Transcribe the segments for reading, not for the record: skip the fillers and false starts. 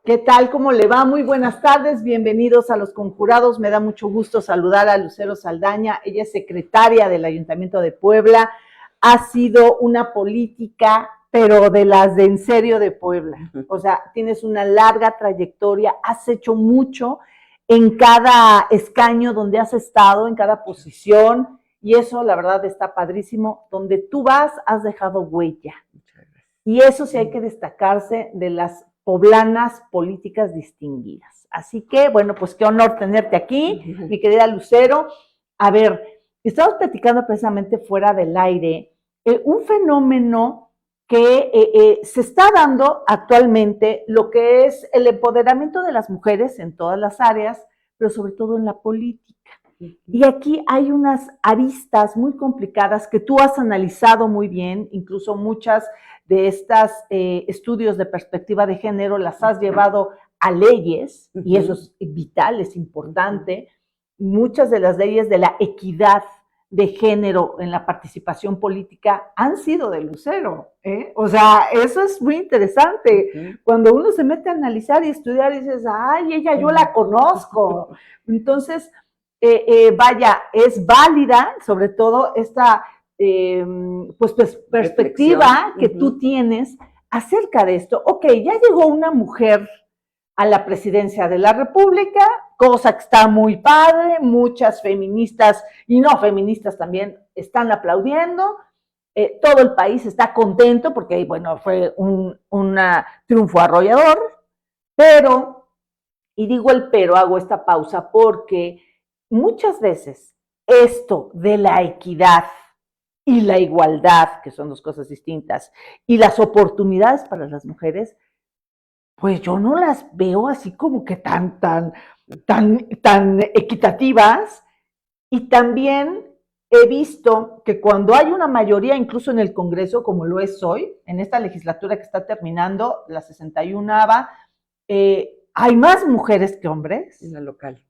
¿Qué tal? ¿Cómo le va? Muy buenas tardes, bienvenidos a Los Conjurados. Me da mucho gusto saludar a Lucero Saldaña. Ella es secretaria del Ayuntamiento de Puebla. Ha sido una política, pero de las de en serio de Puebla. O sea, tienes una larga trayectoria, has hecho mucho en cada escaño donde has estado, en cada posición, y eso la verdad está padrísimo. Donde tú vas, has dejado huella. Y eso sí hay que destacarse de las poblanas políticas distinguidas. Así que, bueno, pues qué honor tenerte aquí, mi querida Lucero. A ver, estamos platicando precisamente fuera del aire un fenómeno que se está dando actualmente, lo que es el empoderamiento de las mujeres en todas las áreas, pero sobre todo en la política. Y aquí hay unas aristas muy complicadas que tú has analizado muy bien, incluso muchas de estas estudios de perspectiva de género las has llevado a leyes, y eso es vital, es importante. Muchas de las leyes de la equidad de género en la participación política han sido de Lucero, ¿eh? O sea, eso es muy interesante. Cuando uno se mete a analizar y estudiar, dices, ay, ella yo la conozco. Entonces, vaya, es válida, sobre todo esta pues perspectiva que tú tienes acerca de esto. Ok, ya llegó una mujer a la presidencia de la República, cosa que está muy padre, muchas feministas y no feministas también están aplaudiendo, todo el país está contento porque, bueno, fue un triunfo arrollador, pero, y digo el pero, hago esta pausa porque muchas veces esto de la equidad y la igualdad, que son dos cosas distintas, y las oportunidades para las mujeres, pues yo no las veo así como que tan equitativas. Y también he visto que cuando hay una mayoría, incluso en el Congreso, como lo es hoy, en esta legislatura que está terminando, la 61ª, hay más mujeres que hombres. En la local.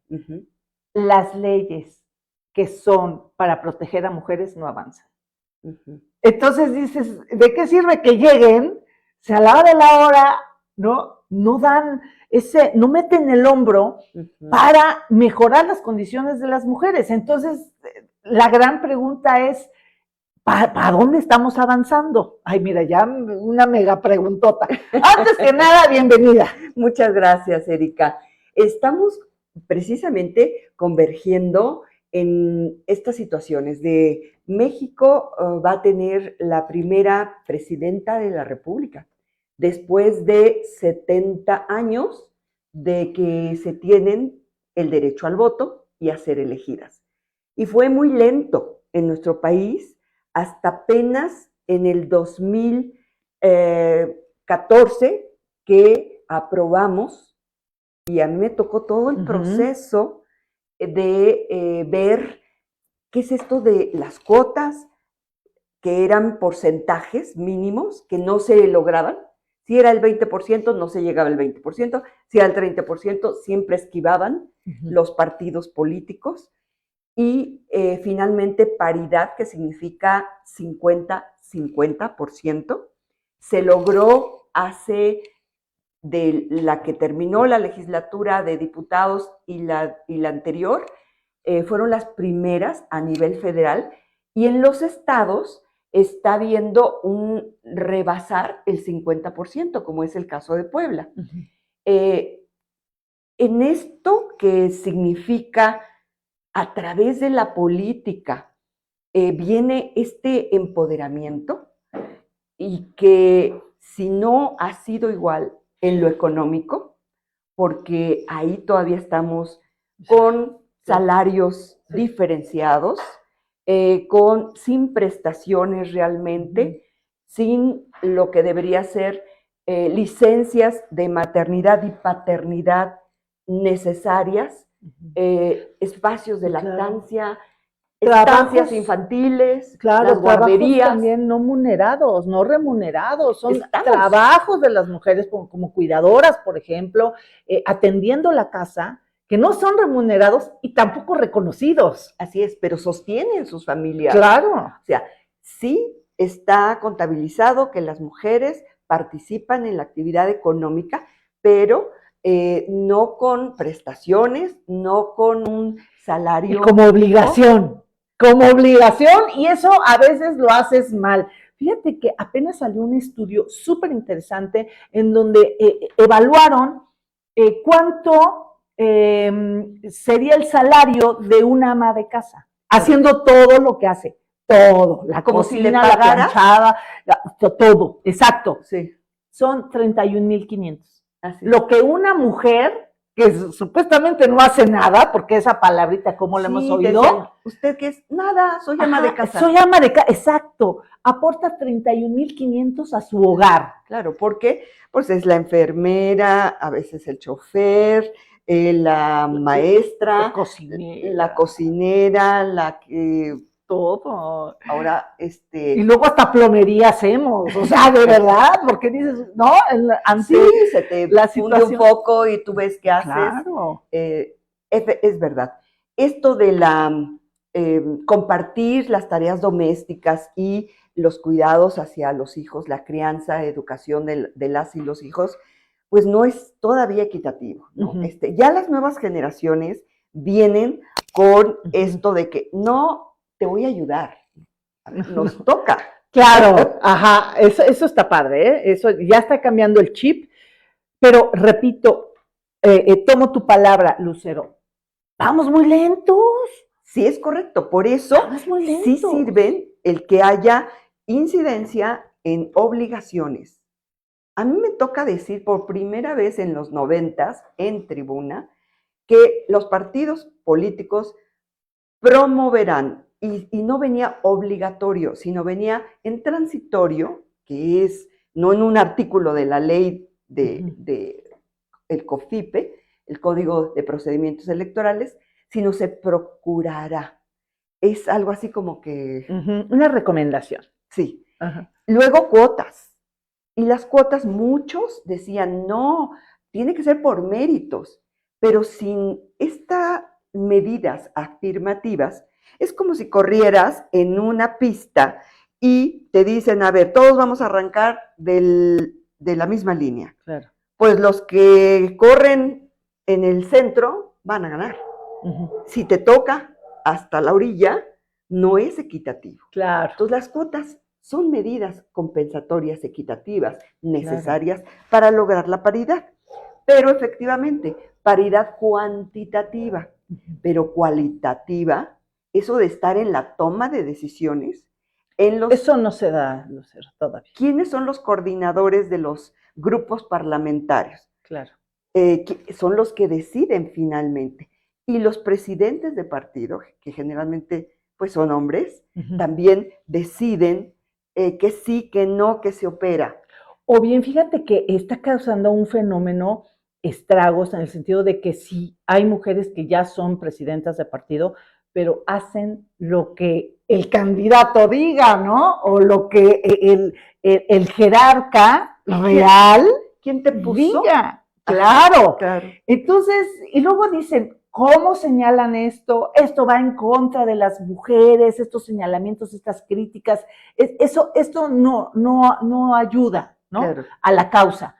Las leyes que son para proteger a mujeres no avanzan. Entonces dices, ¿de qué sirve que lleguen? Si a la hora de la hora, no dan no meten el hombro para mejorar las condiciones de las mujeres. Entonces, la gran pregunta es, ¿para dónde estamos avanzando? Ay, mira, ya una mega preguntota. Antes que nada, bienvenida. Muchas gracias, Erika. Estamos precisamente convergiendo en estas situaciones de México va a tener la primera presidenta de la República, después de 70 años de que se tienen el derecho al voto y a ser elegidas. Y fue muy lento en nuestro país hasta apenas en el 2014 que aprobamos, y a mí me tocó todo el proceso de ver qué es esto de las cuotas, que eran porcentajes mínimos que no se lograban. Si era el 20%, no se llegaba al 20%, si era el 30%, siempre esquivaban los partidos políticos. Y finalmente paridad, que significa 50-50%, se logró hace de la que terminó la legislatura de diputados y la anterior, fueron las primeras a nivel federal, y en los estados está viendo un rebasar el 50%, como es el caso de Puebla. En esto que significa a través de la política, viene este empoderamiento, y que si no ha sido igual en lo económico, porque ahí todavía estamos con salarios diferenciados, sin prestaciones realmente, sin lo que debería ser licencias de maternidad y paternidad necesarias, espacios de lactancia, estancias infantiles, las guarderías también no remunerados, son trabajos de las mujeres como cuidadoras, por ejemplo, atendiendo la casa, que no son remunerados y tampoco reconocidos. Así es, pero sostienen sus familias. Claro. O sea, sí está contabilizado que las mujeres participan en la actividad económica, pero no con prestaciones, no con un salario. Y como obligación, y eso a veces lo haces mal. Fíjate que apenas salió un estudio súper interesante en donde evaluaron cuánto sería el salario de una ama de casa, haciendo todo lo que hace, todo, la como cocina, si le la pagara. planchada, todo, exacto. Sí. Son 31,500. Así. Lo que una mujer, que supuestamente no hace nada, porque esa palabrita, ¿cómo la hemos oído? Decían, ¿usted qué es? Nada, soy ama de casa. Soy ama de casa, exacto. Aporta 31,500 a su hogar. Claro, porque pues es la enfermera, a veces el chofer, la maestra, la cocinera, la que todo. Ahora, Y luego hasta plomería hacemos, o sea, de verdad, porque dices, no, sí, se te funde un foco y tú ves qué haces. Claro. Es verdad. Esto de compartir las tareas domésticas y los cuidados hacia los hijos, la crianza, educación de las y los hijos, pues no es todavía equitativo, ¿no? Ya las nuevas generaciones vienen con esto de que no te voy a ayudar, nos toca. Claro, ajá, eso está padre, ¿eh? Eso ya está cambiando el chip, pero repito, tomo tu palabra, Lucero, vamos muy lentos. Sí, es correcto, por eso sí sirven el que haya incidencia en obligaciones. A mí me toca decir por primera vez en los 90s en tribuna que los partidos políticos promoverán, y no venía obligatorio, sino venía en transitorio, que es no en un artículo de la ley de el COFIPE, el Código de Procedimientos Electorales, sino se procurará. Es algo así como que... Una recomendación. Sí. Luego cuotas. Y las cuotas, muchos decían, no, tiene que ser por méritos. Pero sin estas medidas afirmativas, es como si corrieras en una pista y te dicen, a ver, todos vamos a arrancar de la misma línea. Claro. Pues los que corren en el centro van a ganar. Si te toca hasta la orilla, no es equitativo. Claro. Entonces las cuotas son medidas compensatorias equitativas necesarias para lograr la paridad. Pero efectivamente, paridad cuantitativa, pero cualitativa, eso de estar en la toma de decisiones. Eso no se da, Lucero, todavía. ¿Quiénes son los coordinadores de los grupos parlamentarios? Claro. Son los que deciden finalmente. Y los presidentes de partido, que generalmente pues son hombres, también deciden que sí, que no, que se opera. O bien, fíjate que está causando un fenómeno estragos en el sentido de que sí hay mujeres que ya son presidentas de partido, pero hacen lo que el candidato diga, ¿no? O lo que el jerarca real ¿Quién te puso? diga. Claro. Entonces, y luego dicen, ¿cómo señalan esto? Esto va en contra de las mujeres, estos señalamientos, estas críticas. Esto no ayuda, ¿no? Claro. A la causa.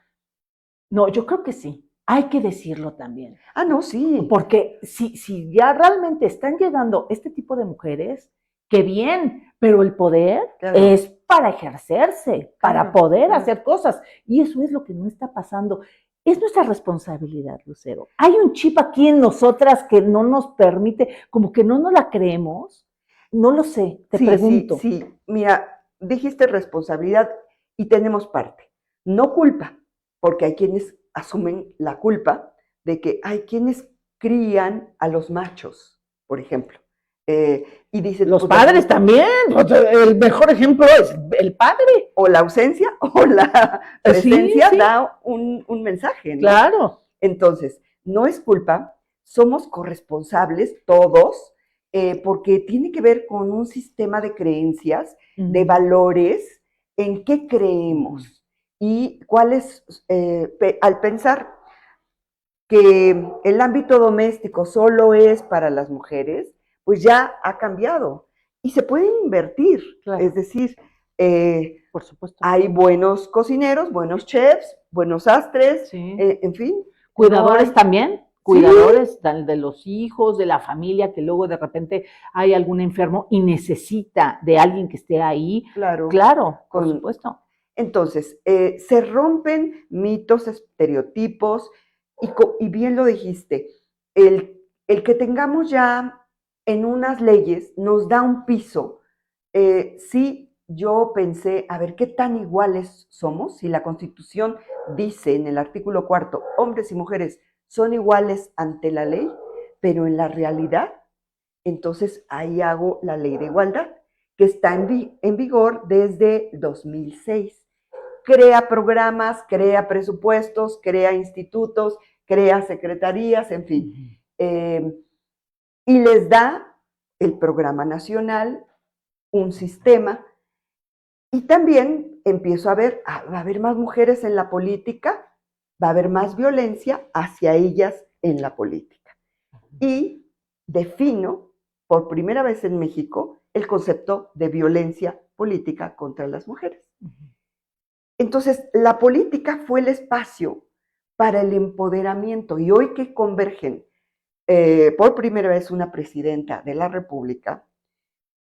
No, yo creo que sí. Hay que decirlo también. No, sí. Porque si ya realmente están llegando este tipo de mujeres, qué bien, pero el poder es para ejercerse, para poder hacer cosas. Y eso es lo que no está pasando. Es nuestra responsabilidad, Lucero. Hay un chip aquí en nosotras que no nos permite, como que no nos la creemos. No lo sé, te pregunto. Sí, mira, dijiste responsabilidad y tenemos parte. No culpa, porque hay quienes asumen la culpa de que hay quienes crían a los machos, por ejemplo. Y dicen, los padres también, el mejor ejemplo es el padre. O la ausencia o la presencia da un mensaje, ¿no? Claro. Entonces, no es culpa, somos corresponsables todos, porque tiene que ver con un sistema de creencias, de valores, en qué creemos. Y cuáles, al pensar que el ámbito doméstico solo es para las mujeres, pues ya ha cambiado y se pueden invertir. Es decir, por supuesto, hay buenos cocineros, buenos chefs, buenos astres, en fin. ¿Cuidadores hay- también? Sí. Cuidadores de los hijos, de la familia, que luego de repente hay algún enfermo y necesita de alguien que esté ahí. Claro. Claro, por supuesto. Entonces, se rompen mitos, estereotipos, y bien lo dijiste, el que tengamos ya en unas leyes nos da un piso. Sí, yo pensé, a ver, ¿qué tan iguales somos? Si la Constitución dice en el artículo 4, hombres y mujeres son iguales ante la ley, pero en la realidad, entonces ahí hago la ley de igualdad, que está en vigor desde 2006. Crea programas, crea presupuestos, crea institutos, crea secretarías, en fin. Y les da el programa nacional, un sistema, y también empiezo a ver, va a haber más mujeres en la política, va a haber más violencia hacia ellas en la política. Y defino, por primera vez en México, el concepto de violencia política contra las mujeres. Entonces, la política fue el espacio para el empoderamiento, y hoy que convergen por primera vez una presidenta de la República,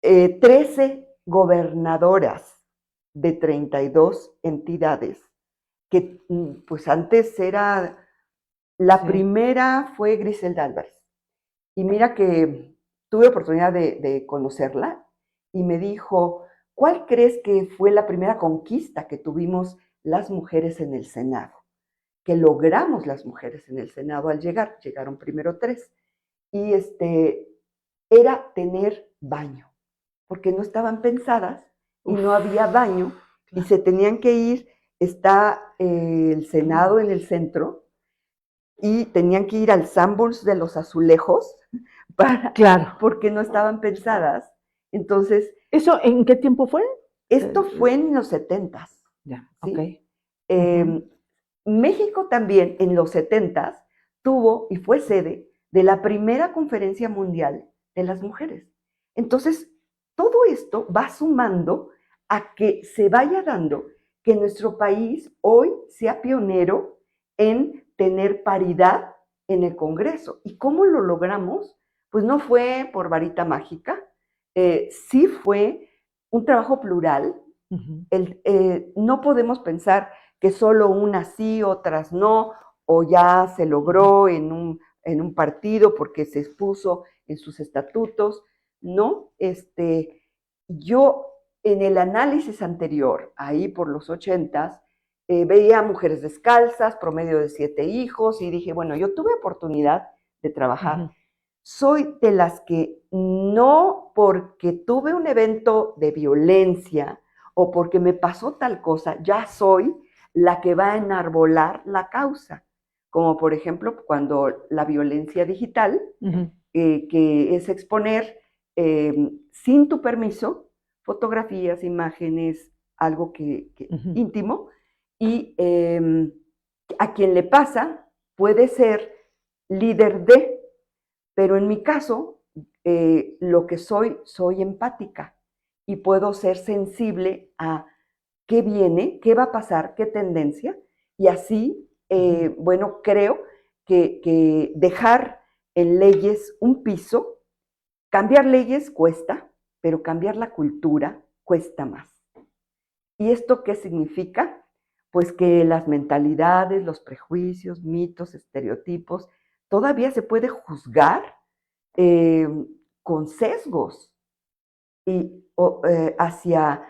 13 gobernadoras de 32 entidades, que pues antes era, la primera fue Griselda Álvarez, y mira que tuve oportunidad de conocerla, y me dijo, ¿cuál crees que fue la primera conquista que tuvimos las mujeres en el Senado? Que logramos las mujeres en el Senado al llegar, llegaron primero 3, y era tener baño, porque no estaban pensadas y no había baño, y se tenían que ir, está el Senado en el centro, y tenían que ir al Sanborns de los Azulejos, porque no estaban pensadas. Entonces, ¿eso en qué tiempo fue? Esto fue en los 70s. Ya, ¿sí? Ok. México también en los 70s tuvo y fue sede de la primera conferencia mundial de las mujeres. Entonces, todo esto va sumando a que se vaya dando que nuestro país hoy sea pionero en tener paridad en el Congreso. ¿Y cómo lo logramos? Pues no fue por varita mágica, sí fue un trabajo plural. No podemos pensar que solo unas sí, otras no, o ya se logró en un partido porque se expuso en sus estatutos. No, yo en el análisis anterior, ahí por los 80s, veía mujeres descalzas, promedio de 7 hijos, y dije, bueno, yo tuve oportunidad de trabajar. Soy de las que no porque tuve un evento de violencia o porque me pasó tal cosa, ya soy la que va a enarbolar la causa. Como por ejemplo cuando la violencia digital, que es exponer sin tu permiso fotografías, imágenes, algo íntimo, y a quien le pasa puede ser líder de, pero en mi caso, lo que soy empática y puedo ser sensible a qué viene, qué va a pasar, qué tendencia, y así, bueno, creo que dejar en leyes un piso, cambiar leyes cuesta, pero cambiar la cultura cuesta más. ¿Y esto qué significa? Pues que las mentalidades, los prejuicios, mitos, estereotipos, todavía se puede juzgar con sesgos y hacia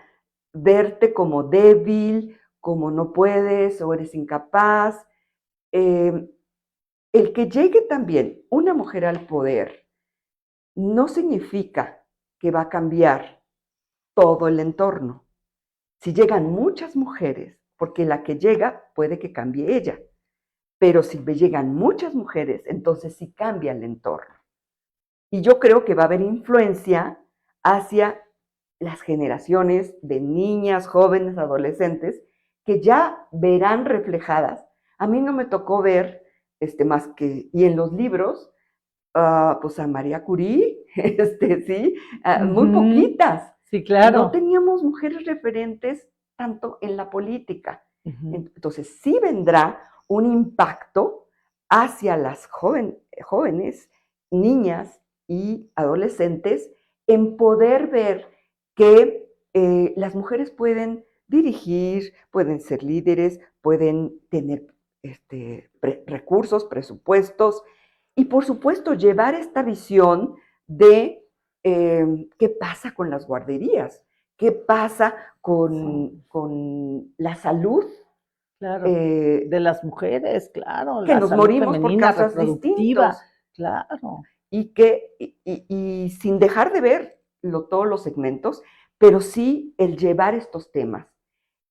verte como débil, como no puedes o eres incapaz. El que llegue también una mujer al poder no significa que va a cambiar todo el entorno. Si llegan muchas mujeres, porque la que llega puede que cambie ella, pero si me llegan muchas mujeres, entonces sí cambia el entorno. Y yo creo que va a haber influencia hacia las generaciones de niñas, jóvenes, adolescentes, que ya verán reflejadas. A mí no me tocó ver más que, y en los libros, pues a María Curie, sí, muy poquitas. Sí, claro. No teníamos mujeres referentes tanto en la política. Entonces sí vendrá un impacto hacia las jóvenes, niñas y adolescentes en poder ver que las mujeres pueden dirigir, pueden ser líderes, pueden tener recursos, presupuestos y por supuesto llevar esta visión de qué pasa con las guarderías, qué pasa con la salud. Claro, de las mujeres, claro, Que la nos salud morimos por femenina, causas reproductiva, distintos. claro. Y sin dejar de ver todos los segmentos, pero sí el llevar estos temas.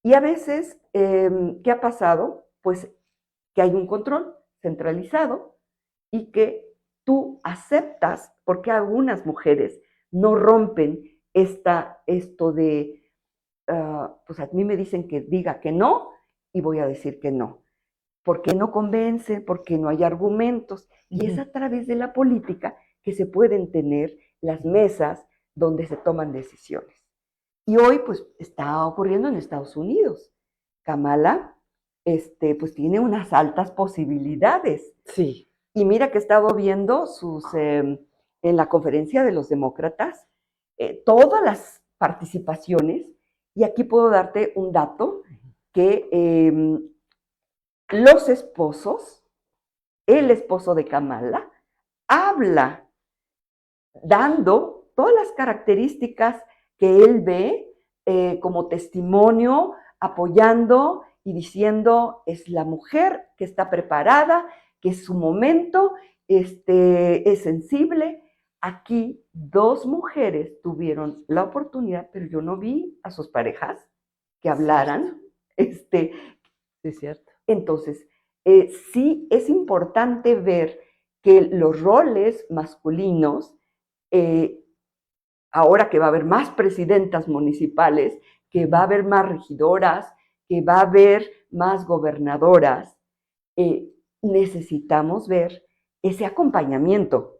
Y a veces, ¿qué ha pasado? Pues que hay un control centralizado y que tú aceptas, porque algunas mujeres no rompen esto de, pues a mí me dicen que diga que no y voy a decir que no. Porque no convence, porque no hay argumentos. Y es a través de la política que se pueden tener las mesas donde se toman decisiones. Y hoy, pues, está ocurriendo en Estados Unidos. Kamala, pues, tiene unas altas posibilidades. Sí. Y mira que he estado viendo en la conferencia de los demócratas, todas las participaciones, y aquí puedo darte un dato que los esposos, el esposo de Kamala, habla dando todas las características que él ve como testimonio, apoyando y diciendo es la mujer que está preparada, que es su momento, es sensible. Aquí 2 mujeres tuvieron la oportunidad, pero yo no vi a sus parejas que hablaran. Sí, es cierto. Entonces, sí es importante ver que los roles masculinos, ahora que va a haber más presidentas municipales, que va a haber más regidoras, que va a haber más gobernadoras, necesitamos ver ese acompañamiento.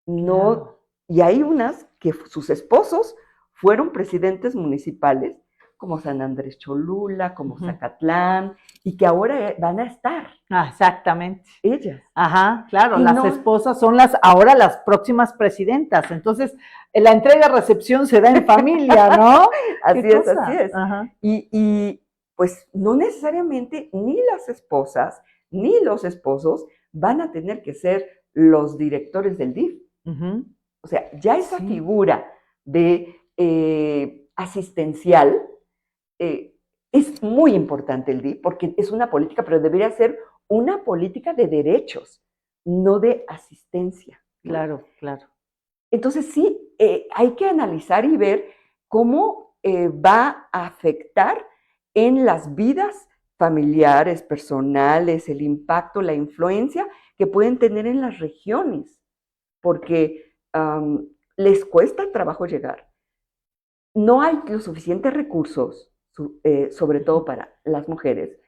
No, Claro. y hay unas que sus esposos fueron presidentes municipales, como San Andrés Cholula, como Zacatlán, y que ahora van a estar Exactamente. ellas. Ajá, claro, Y las no, esposas son ahora las próximas presidentas. Entonces, la entrega-recepción se da en familia, ¿no? así ¿Qué es, cosa? así es. Ajá. Y pues no necesariamente ni las esposas ni los esposos van a tener que ser los directores del DIF. O sea, ya esa figura de asistencial es muy importante el DIF porque es una política, pero debería ser una política de derechos, no de asistencia, ¿no? Claro, claro. Entonces sí, hay que analizar y ver cómo va a afectar en las vidas familiares, personales, el impacto, la influencia que pueden tener en las regiones, porque les cuesta trabajo llegar. No hay los suficientes recursos, sobre todo para las mujeres,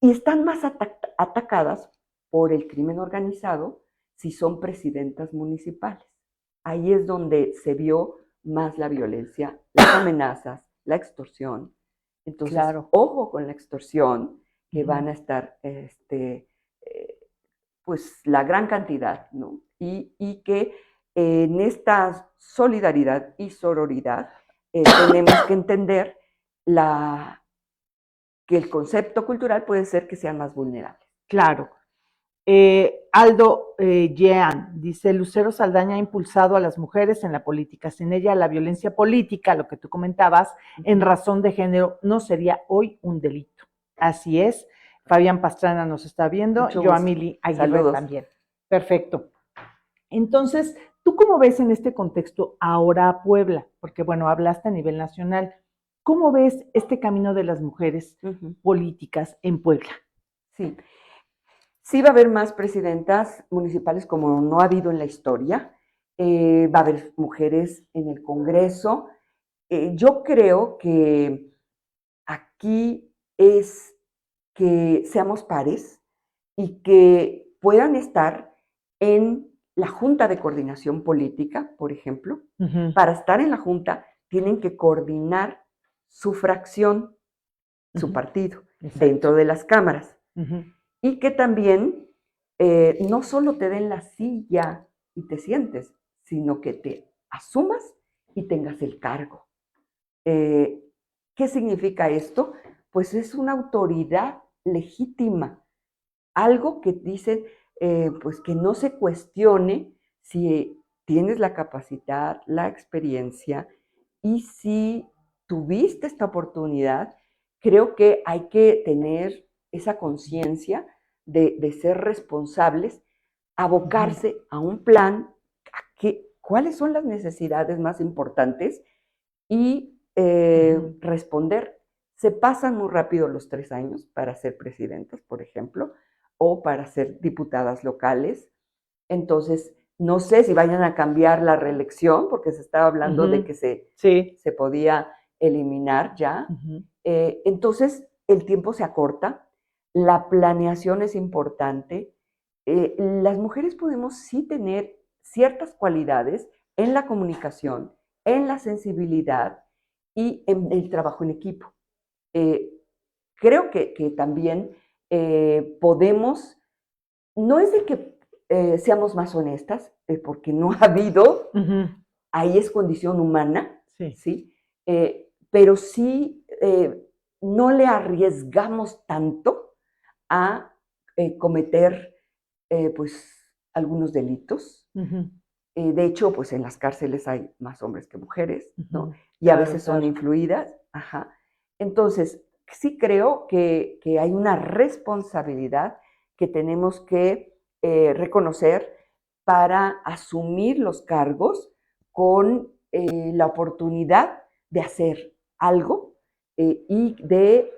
y están más atacadas por el crimen organizado si son presidentas municipales. Ahí es donde se vio más la violencia, las amenazas, la extorsión. Entonces, Claro. ojo con la extorsión, que van a estar, pues, la gran cantidad, ¿no? Y que en esta solidaridad y sororidad tenemos que entender que el concepto cultural puede ser que sean más vulnerables. Claro. Aldo Jean dice, Lucero Saldaña ha impulsado a las mujeres en la política. Sin ella, la violencia política, lo que tú comentabas, en razón de género, no sería hoy un delito. Así es. Fabián Pastrana nos está viendo, Joamili Aguirre también. Perfecto. Entonces, ¿tú cómo ves en este contexto ahora a Puebla? Porque, bueno, hablaste a nivel nacional. ¿Cómo ves este camino de las mujeres políticas en Puebla? Sí. Sí va a haber más presidentas municipales como no ha habido en la historia. Va a haber mujeres en el Congreso. Yo creo que aquí es que seamos pares y que puedan estar en la Junta de Coordinación Política, por ejemplo. Para estar en la Junta tienen que coordinar su fracción, su partido, dentro de las cámaras. Y que también no solo te den la silla y te sientes, sino que te asumas y tengas el cargo. ¿Qué significa esto? Pues es una autoridad legítima, algo que dice, pues que no se cuestione si tienes la capacidad, la experiencia, y si tuviste esta oportunidad. Creo que hay que tener esa conciencia de ser responsables, abocarse a un plan, cuáles son las necesidades más importantes y responder. Se pasan muy rápido los 3 años para ser presidentas, por ejemplo, o para ser diputadas locales. Entonces, no sé si vayan a cambiar la reelección, porque se estaba hablando de que se podía eliminar ya. Entonces, el tiempo se acorta, la planeación es importante. Las mujeres podemos sí tener ciertas cualidades en la comunicación, en la sensibilidad y en el trabajo en equipo. Creo que también podemos, no es de que seamos más honestas, porque no ha habido, ahí es condición humana, ¿sí? Pero sí no le arriesgamos tanto a cometer pues algunos delitos. De hecho, pues en las cárceles hay más hombres que mujeres, ¿no? Y a veces son influidas. Ajá. Entonces, sí creo que hay una responsabilidad que tenemos que reconocer para asumir los cargos con la oportunidad de hacer algo y de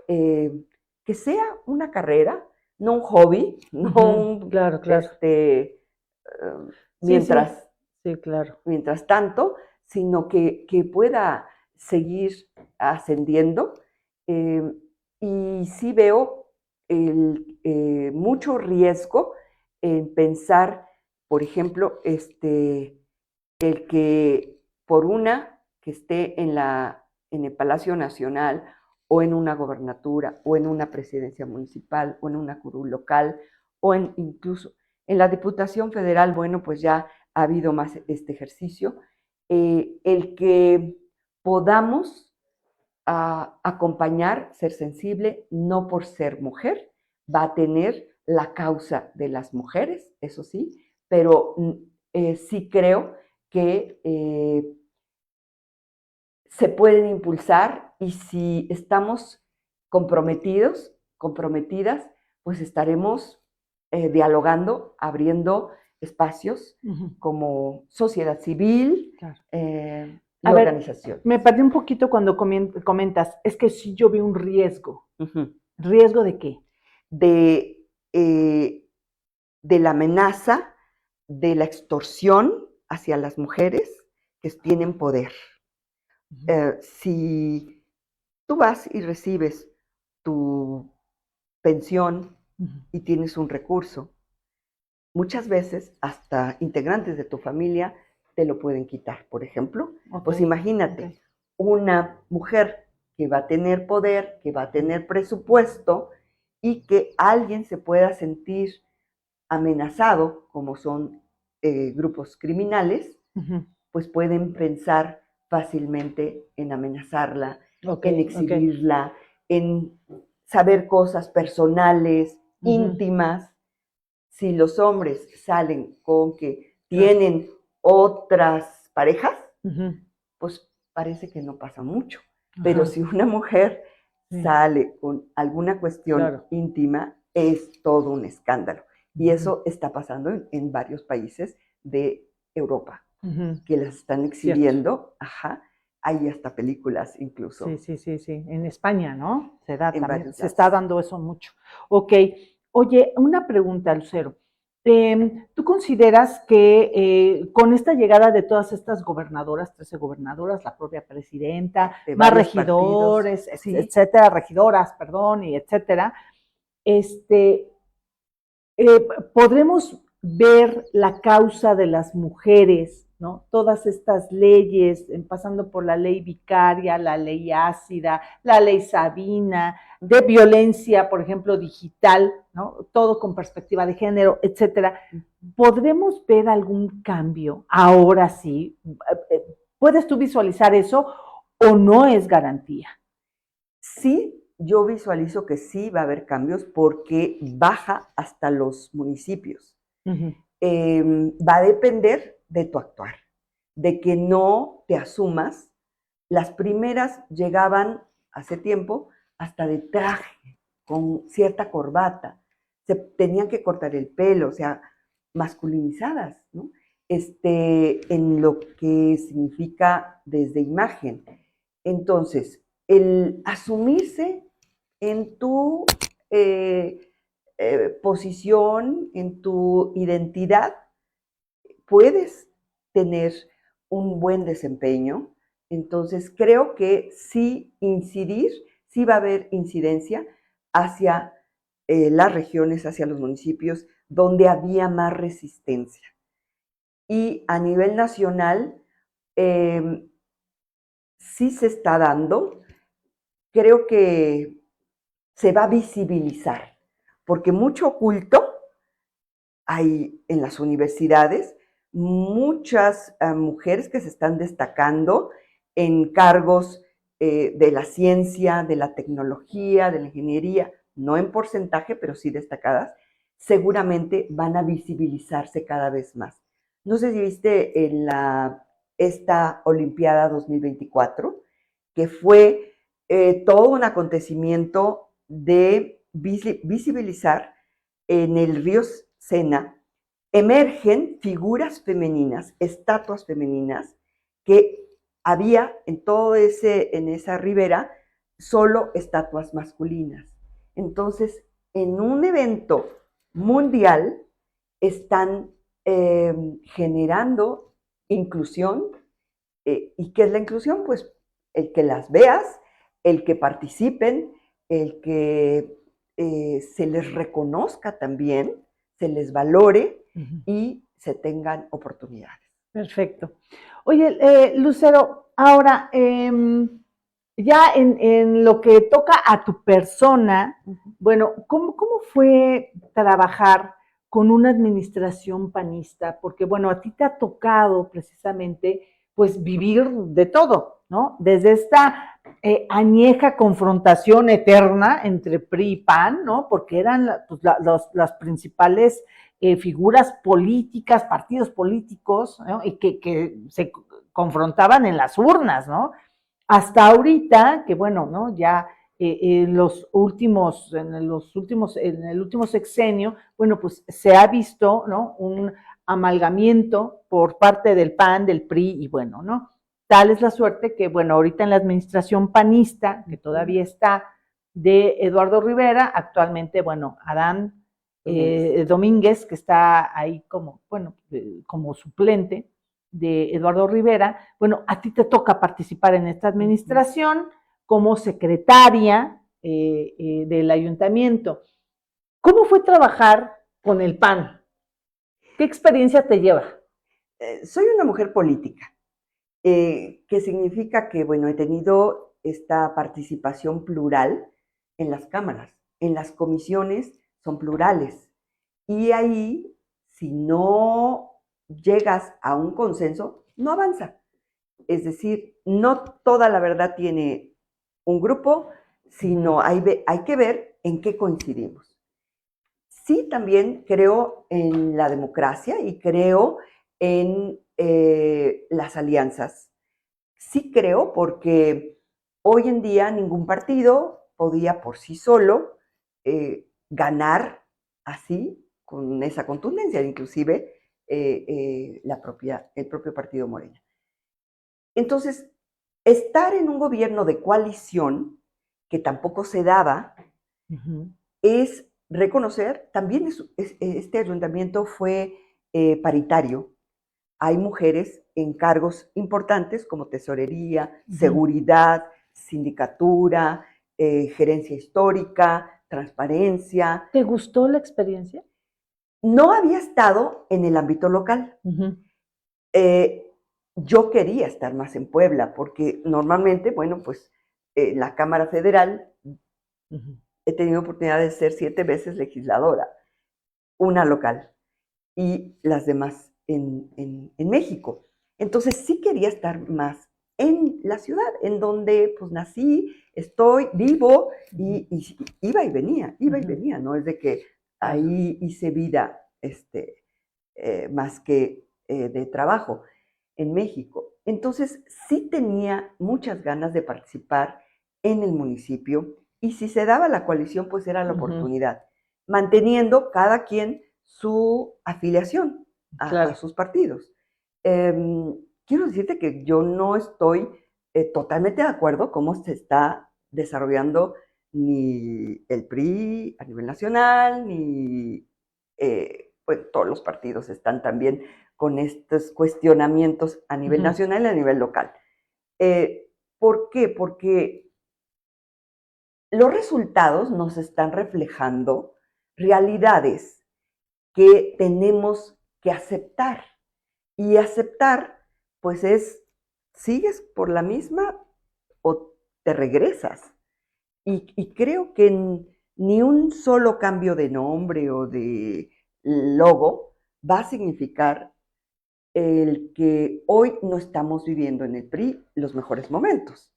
que sea una carrera, no un hobby, no un, claro. mientras, sí, claro. Mientras tanto, sino que pueda seguir ascendiendo. Y sí veo mucho riesgo en pensar, por ejemplo, el que por una que esté en el Palacio Nacional o en una gobernatura o en una presidencia municipal o en una curul local o incluso en la Diputación Federal, bueno, pues ya ha habido más este ejercicio, el que podamos acompañar, ser sensible, no por ser mujer, va a tener la causa de las mujeres, eso sí, pero sí creo que se pueden impulsar y si estamos comprometidos, comprometidas, pues estaremos dialogando, abriendo espacios como sociedad civil y organización. Me perdí un poquito cuando comentas, es que sí yo vi un riesgo. ¿Riesgo de qué? De la amenaza, de la extorsión hacia las mujeres que tienen poder. Si tú vas y recibes tu pensión y tienes un recurso, muchas veces hasta integrantes de tu familia te lo pueden quitar. Por ejemplo, pues imagínate, una mujer que va a tener poder, que va a tener presupuesto y que alguien se pueda sentir amenazado, como son grupos criminales, pues pueden pensar fácilmente en amenazarla, en exhibirla, en saber cosas personales, íntimas. Si los hombres salen con que tienen otras parejas, pues parece que no pasa mucho. Pero si una mujer sale con alguna cuestión íntima, es todo un escándalo. Y eso está pasando en varios países de Europa, que las están exhibiendo. Hay hasta películas incluso. Sí. En España, ¿no? Se está dando eso mucho. Oye, una pregunta, Lucero. ¿Tú consideras que con esta llegada de todas estas gobernadoras, 13 gobernadoras, la propia presidenta, más regidores, etcétera, regidoras, perdón, y etcétera, podremos ver la causa de las mujeres, ¿no? Todas estas leyes, pasando por la ley vicaria, la ley ácida, la ley Sabina, de violencia, por ejemplo, digital, ¿no? Todo con perspectiva de género, etcétera. ¿Podremos ver algún cambio ahora sí? ¿Puedes tú visualizar eso o no es garantía? Sí, yo visualizo que sí va a haber cambios porque baja hasta los municipios. Uh-huh. Va a depender de tu actuar, de que no te asumas. Las primeras llegaban hace tiempo hasta de traje, con cierta corbata. Se tenían que cortar el pelo, o sea, masculinizadas, ¿no? En lo que significa desde imagen. Entonces, el asumirse en tu posición, en tu identidad, puedes tener un buen desempeño. Entonces, creo que sí incidir, sí va a haber incidencia hacia las regiones, hacia los municipios donde había más resistencia. Y a nivel nacional, sí se está dando. Creo que se va a visibilizar, porque mucho oculto hay en las universidades, muchas mujeres que se están destacando en cargos de la ciencia, de la tecnología, de la ingeniería, no en porcentaje, pero sí destacadas, seguramente van a visibilizarse cada vez más. No sé si viste en esta Olimpiada 2024, que fue todo un acontecimiento de visibilizar en el río Sena, emergen figuras femeninas, estatuas femeninas, que había en esa ribera solo estatuas masculinas. Entonces, en un evento mundial están generando inclusión. ¿Y qué es la inclusión? Pues el que las veas, el que participen, el que se les reconozca también, se les valore y se tengan oportunidades. Perfecto. Oye, Lucero, ahora, ya en lo que toca a tu persona, bueno, ¿cómo fue trabajar con una administración panista? Porque, bueno, a ti te ha tocado precisamente, pues, vivir de todo, ¿no? Desde esta añeja confrontación eterna entre PRI y PAN, ¿no? Porque eran pues, las principales figuras políticas, partidos políticos, ¿no? Y que se confrontaban en las urnas, ¿no? Hasta ahorita, que bueno, ¿no? Ya en el último sexenio, bueno, pues se ha visto, ¿no? Un amalgamiento por parte del PAN, del PRI, y bueno, ¿no? Tal es la suerte que, bueno, ahorita en la administración panista, que todavía está de Eduardo Rivera, actualmente, bueno, Adán Domínguez, que está ahí como, bueno, como suplente de Eduardo Rivera, bueno, a ti te toca participar en esta administración como secretaria del ayuntamiento. ¿Cómo fue trabajar con el PAN? ¿Qué experiencia te lleva? Soy una mujer política, que significa que, bueno, he tenido esta participación plural en las cámaras, en las comisiones son plurales. Y ahí, si no llegas a un consenso, no avanza. Es decir, no toda la verdad tiene un grupo, sino hay que ver en qué coincidimos. Sí, también creo en la democracia y creo en las alianzas. Sí creo porque hoy en día ningún partido podía por sí solo ganar así, con esa contundencia, inclusive el propio partido Morena. Entonces, estar en un gobierno de coalición, que tampoco se daba, es reconocer, también este ayuntamiento fue paritario. Hay mujeres en cargos importantes como tesorería, seguridad, sindicatura, gerencia histórica, transparencia. ¿Te gustó la experiencia? No había estado en el ámbito local. Yo quería estar más en Puebla porque normalmente, bueno, pues la Cámara Federal he tenido oportunidad de ser 7 veces legisladora, una local y las demás en México. Entonces sí quería estar más en la ciudad, en donde pues nací, estoy, vivo, y iba y venía, no es de que ahí hice vida más que de trabajo en México. Entonces sí tenía muchas ganas de participar en el municipio, y si se daba la coalición, pues era la oportunidad, manteniendo cada quien su afiliación a sus partidos. Quiero decirte que yo no estoy totalmente de acuerdo cómo se está desarrollando ni el PRI a nivel nacional, ni pues todos los partidos están también con estos cuestionamientos a nivel nacional y a nivel local. ¿Por qué? Porque los resultados nos están reflejando realidades que tenemos que aceptar. Y aceptar, pues es, sigues por la misma o te regresas. Y creo que ni un solo cambio de nombre o de logo va a significar el que hoy no estamos viviendo en el PRI los mejores momentos.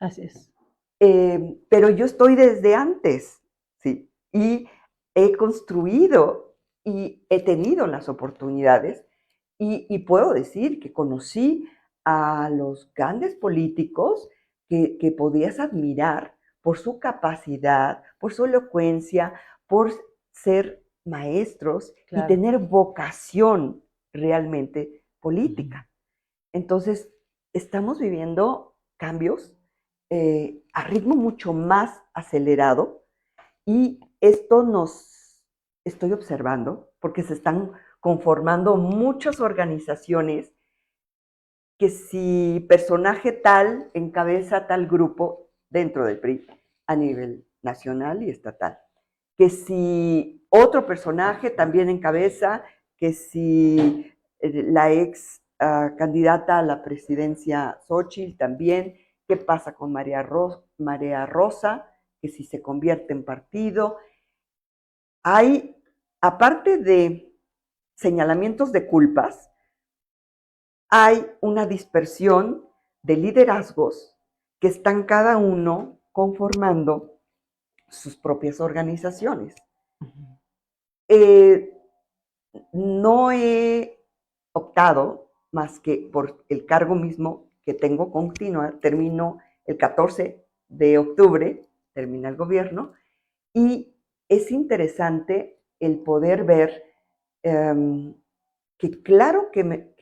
Así es. Pero yo estoy desde antes, ¿sí? Y he construido y he tenido las oportunidades, y puedo decir que conocí a los grandes políticos que podías admirar por su capacidad, por su elocuencia, por ser maestros y tener vocación realmente política. Entonces, estamos viviendo cambios a ritmo mucho más acelerado, y esto estoy observando porque se están conformando muchas organizaciones que si personaje tal encabeza tal grupo dentro del PRI a nivel nacional y estatal, que si otro personaje también encabeza, que si la ex candidata a la presidencia Xóchitl también, qué pasa con María Rosa, que si se convierte en partido. Hay, aparte de señalamientos de culpas, hay una dispersión de liderazgos que están cada uno conformando sus propias organizaciones. No he optado más que por el cargo mismo que tengo continuar. Termino el 14 de octubre, termina el gobierno, y es interesante el poder ver que claro que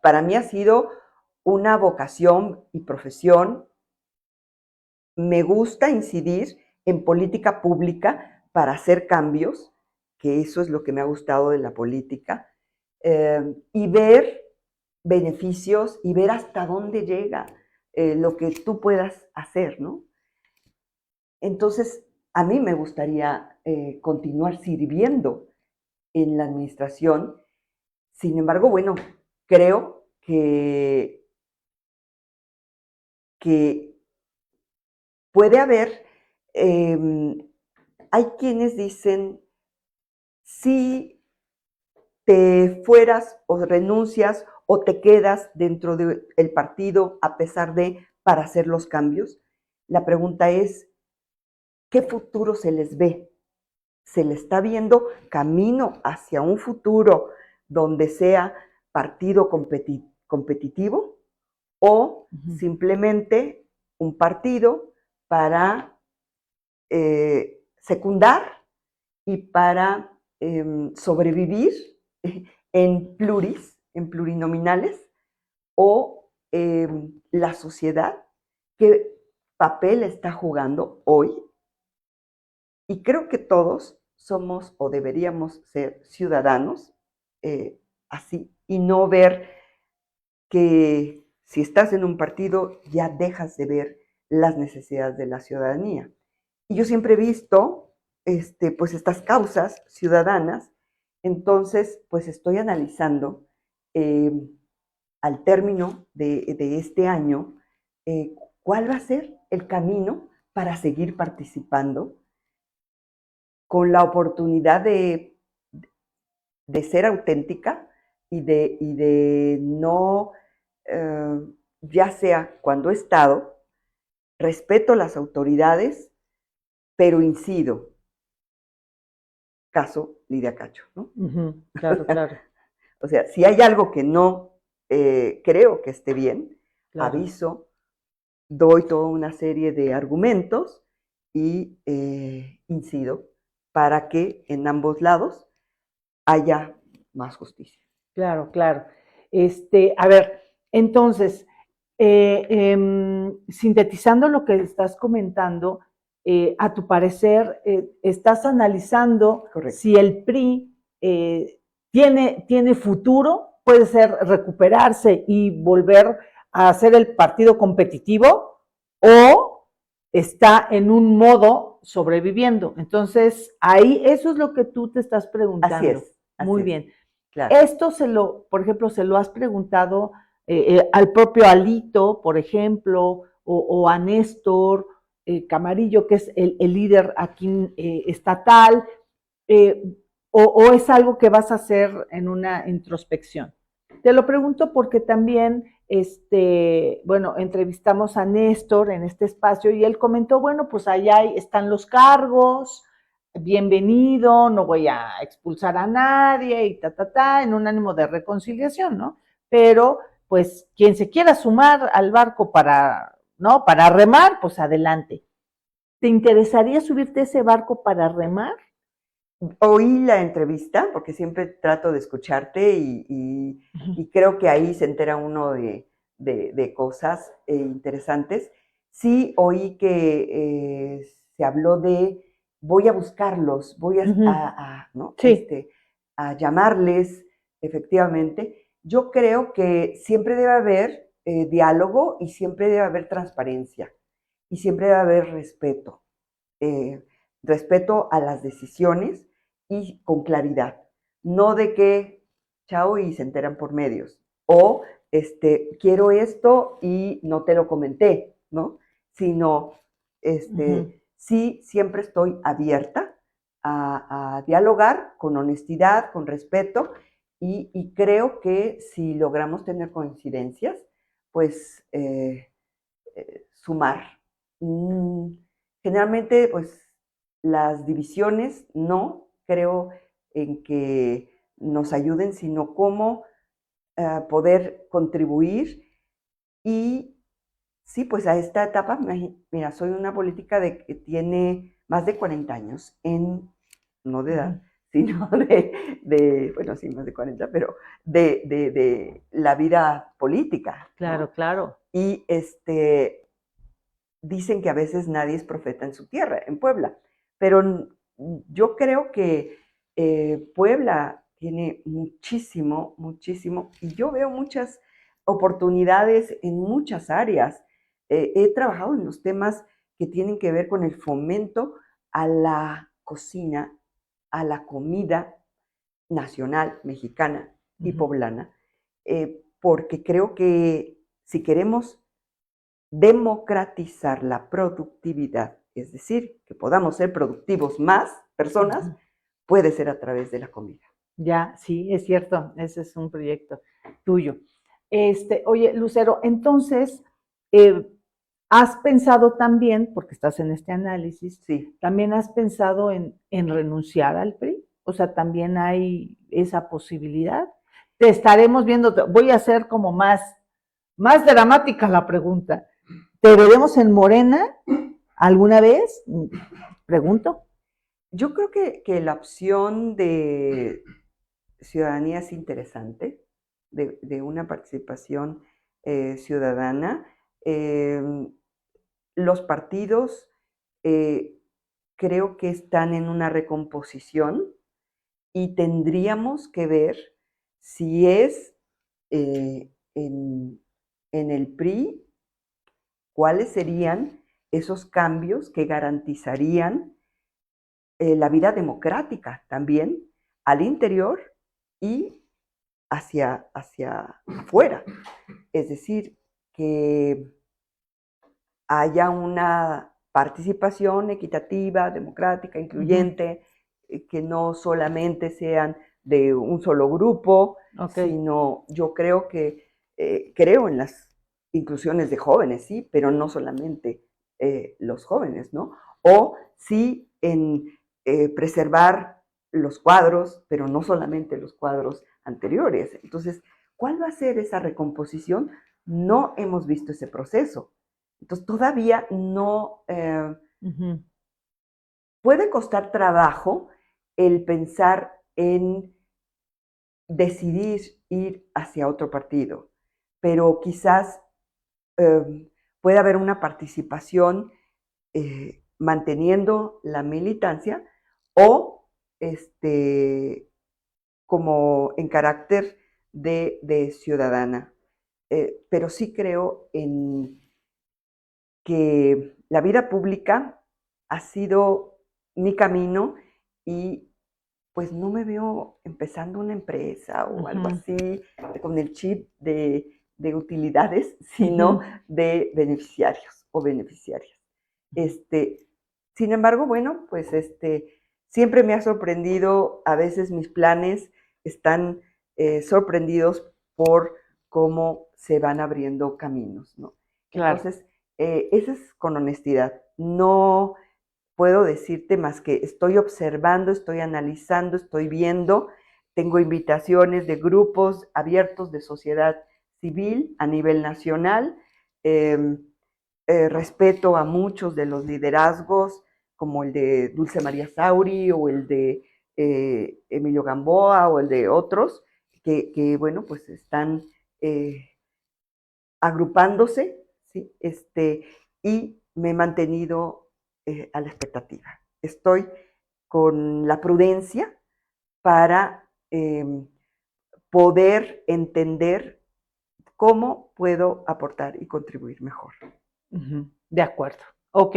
para mí ha sido una vocación y profesión. Me gusta incidir en política pública para hacer cambios, que eso es lo que me ha gustado de la política, y ver beneficios y ver hasta dónde llega lo que tú puedas hacer, ¿no? Entonces, a mí me gustaría continuar sirviendo en la administración. Sin embargo, bueno, creo que puede haber, hay quienes dicen, si te fueras o renuncias o te quedas dentro del partido a pesar de para hacer los cambios. La pregunta es, ¿qué futuro se les ve? ¿Se le está viendo camino hacia un futuro donde sea partido competitivo, o simplemente un partido para secundar y para sobrevivir en plurinominales, o la sociedad, qué papel está jugando hoy? Y creo que todos somos o deberíamos ser ciudadanos así, y no ver que si estás en un partido ya dejas de ver las necesidades de la ciudadanía. Y yo siempre he visto pues estas causas ciudadanas. Entonces pues estoy analizando al término de este año cuál va a ser el camino para seguir participando con la oportunidad de ser auténtica y de no, ya sea cuando he estado, respeto las autoridades, pero incido, caso Lidia Cacho, ¿no? Claro, claro. O sea, si hay algo que no creo que esté bien, Claro. aviso, doy toda una serie de argumentos y incido para que en ambos lados haya más justicia. Claro, claro. A ver, entonces, sintetizando lo que estás comentando, a tu parecer, estás analizando Correcto. si el PRI tiene futuro, puede ser recuperarse y volver a ser el partido competitivo, o está en un modo sobreviviendo. Entonces, ahí eso es lo que tú te estás preguntando. Así es. Muy bien. Claro. Esto por ejemplo, se lo has preguntado al propio Alito, por ejemplo, o a Néstor Camarillo, que es el líder aquí estatal, o es algo que vas a hacer en una introspección. Te lo pregunto porque también, bueno, entrevistamos a Néstor en este espacio y él comentó, bueno, pues allá están los cargos, bienvenido, no voy a expulsar a nadie y en un ánimo de reconciliación, ¿no? Pero, pues, quien se quiera sumar al barco ¿no? Para remar, pues adelante. ¿Te interesaría subirte a ese barco para remar? Oí la entrevista, porque siempre trato de escucharte y creo que ahí se entera uno de cosas interesantes. Sí oí que se habló de voy a buscarlos, voy ¿no? Sí. A llamarles, efectivamente. Yo creo que siempre debe haber diálogo y siempre debe haber transparencia y siempre debe haber respeto. Respeto a las decisiones y con claridad. No de que chao y se enteran por medios. O quiero esto y no te lo comenté, ¿no? Sino, sí, siempre estoy abierta a dialogar con honestidad, con respeto, y creo que si logramos tener coincidencias, pues sumar. Generalmente, pues las divisiones no creo en que nos ayuden, sino cómo poder contribuir. Y sí, pues a esta etapa, mira, soy una política que tiene más de 40 años, no de edad, sino bueno, sí, más de 40, pero de la vida política. Claro, ¿no? Claro. Y dicen que a veces nadie es profeta en su tierra, en Puebla, pero yo creo que Puebla tiene muchísimo, muchísimo, y yo veo muchas oportunidades en muchas áreas. He trabajado en los temas que tienen que ver con el fomento a la cocina, a la comida nacional, mexicana y poblana, porque creo que si queremos democratizar la productividad, es decir, que podamos ser productivos más personas, puede ser a través de la comida. Ya, sí, es cierto, ese es un proyecto tuyo. Oye, Lucero, entonces, ¿has pensado también, porque estás en este análisis, sí, también has pensado en renunciar al PRI? O sea, también hay esa posibilidad. Te estaremos viendo, voy a hacer como más dramática la pregunta. ¿Te veremos en Morena alguna vez? Pregunto. yo creo que la opción de ciudadanía es interesante, de una participación ciudadana. Los partidos creo que están en una recomposición y tendríamos que ver si es en el PRI, cuáles serían esos cambios que garantizarían la vida democrática también al interior y hacia afuera. Es decir, que haya una participación equitativa, democrática, incluyente, que no solamente sean de un solo grupo, sino yo creo que creo en las inclusiones de jóvenes, sí, pero no solamente los jóvenes, ¿no? O sí en preservar los cuadros, pero no solamente los cuadros anteriores. Entonces, ¿cuál va a ser esa recomposición? No hemos visto ese proceso. Entonces, todavía no puede costar trabajo el pensar en decidir ir hacia otro partido, pero quizás puede haber una participación manteniendo la militancia o como en carácter de ciudadana. Pero sí creo en que la vida pública ha sido mi camino y pues no me veo empezando una empresa o algo así con el chip de utilidades, sino de beneficiarios o beneficiarias. Sin embargo, bueno, pues siempre me ha sorprendido, a veces mis planes están sorprendidos por cómo se van abriendo caminos, ¿no? Claro. Entonces, eso es con honestidad. No puedo decirte más que estoy observando, estoy analizando, estoy viendo. Tengo invitaciones de grupos abiertos de sociedad civil a nivel nacional. Respeto a muchos de los liderazgos, como el de Dulce María Sauri o el de Emilio Gamboa o el de otros, que bueno, pues están agrupándose, ¿sí? Y me he mantenido a la expectativa. Estoy con la prudencia para poder entender cómo puedo aportar y contribuir mejor. De acuerdo. Ok,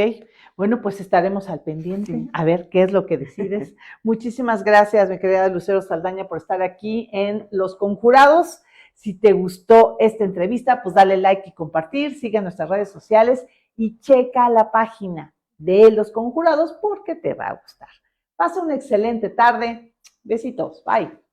bueno, pues estaremos al pendiente a ver qué es lo que decides. Muchísimas gracias, mi querida Lucero Saldaña, por estar aquí en Los Conjurados. Si te gustó esta entrevista, pues dale like y compartir, sigue nuestras redes sociales y checa la página de Los Conjurados porque te va a gustar. Pasa una excelente tarde. Besitos. Bye.